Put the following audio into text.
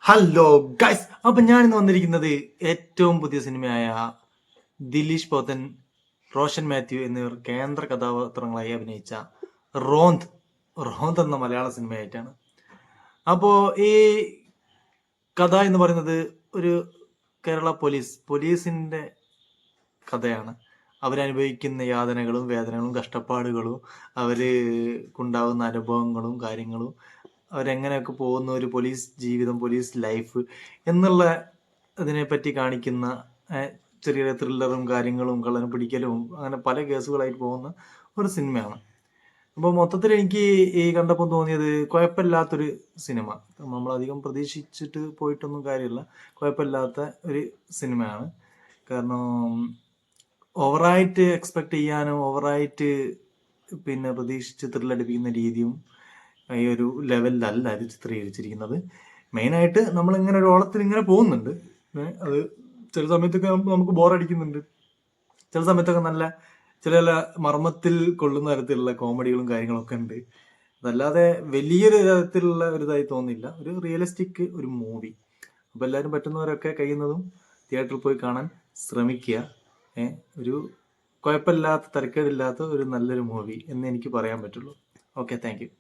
Hello guys, അപ്പൊ ഞാൻ ഇന്ന് വന്നിരിക്കുന്നത് ഏറ്റവും പുതിയ സിനിമയായ ദിലീഷ് പോത്തൻ, റോഷൻ മാത്യു എന്നിവർ കേന്ദ്ര കഥാപാത്രങ്ങളായി അഭിനയിച്ച റോന്ത് റോന്ത് എന്ന മലയാള സിനിമയായിട്ടാണ്. അപ്പോ ഈ കഥ എന്ന് പറയുന്നത് ഒരു കേരള പോലീസിന്റെ കഥയാണ്. അവരനുഭവിക്കുന്ന യാതനകളും വേദനകളും കഷ്ടപ്പാടുകളും അവർക്കുണ്ടാകുന്ന അനുഭവങ്ങളും കാര്യങ്ങളും അവരെങ്ങനെയൊക്കെ പോകുന്ന ഒരു പോലീസ് ജീവിതം, പോലീസ് ലൈഫ് എന്നുള്ള അതിനെപ്പറ്റി കാണിക്കുന്ന ചെറിയ ത്രില്ലറും കാര്യങ്ങളും കള്ളനെ പിടിക്കലും അങ്ങനെ പല കേസുകളായിട്ട് പോകുന്ന ഒരു സിനിമയാണ്. അപ്പോൾ മൊത്തത്തിൽ എനിക്ക് ഈ കണ്ടപ്പോൾ തോന്നിയത് കുഴപ്പമില്ലാത്തൊരു സിനിമ. നമ്മളധികം പ്രതീക്ഷിച്ചിട്ട് പോയിട്ടൊന്നും കാര്യമില്ല, കുഴപ്പമില്ലാത്ത ഒരു സിനിമയാണ്. കാരണം ഓവറായിട്ട് എക്സ്പെക്ട് ചെയ്യാനും ഓവറായിട്ട് പ്രതീക്ഷിച്ച് ത്രില്ലടിപ്പിക്കുന്ന രീതിയും ഈ ഒരു ലെവലിലല്ല ഇത് ചിത്രീകരിച്ചിരിക്കുന്നത്. മെയിനായിട്ട് നമ്മളിങ്ങനെ ഒരു ഓളത്തിൽ ഇങ്ങനെ പോകുന്നുണ്ട്. അത് ചില സമയത്തൊക്കെ നമുക്ക് ബോറടിക്കുന്നുണ്ട്, ചില സമയത്തൊക്കെ നല്ല ചില മർമ്മത്തിൽ കൊള്ളുന്ന തരത്തിലുള്ള കോമഡികളും കാര്യങ്ങളൊക്കെ ഉണ്ട്. അതല്ലാതെ വലിയൊരു തരത്തിലുള്ള ഒരു ഇതായി തോന്നില്ല. ഒരു റിയലിസ്റ്റിക് ഒരു മൂവി. അപ്പോൾ എല്ലാവരും പറ്റുന്നവരൊക്കെ കഴിയുന്നതും തിയേറ്ററിൽ പോയി കാണാൻ ശ്രമിക്കുക. ഒരു കുഴപ്പമില്ലാത്ത, തരക്കേടില്ലാത്ത ഒരു നല്ലൊരു മൂവി എന്ന് എനിക്ക് പറയാൻ പറ്റുള്ളൂ. Okay, thank you.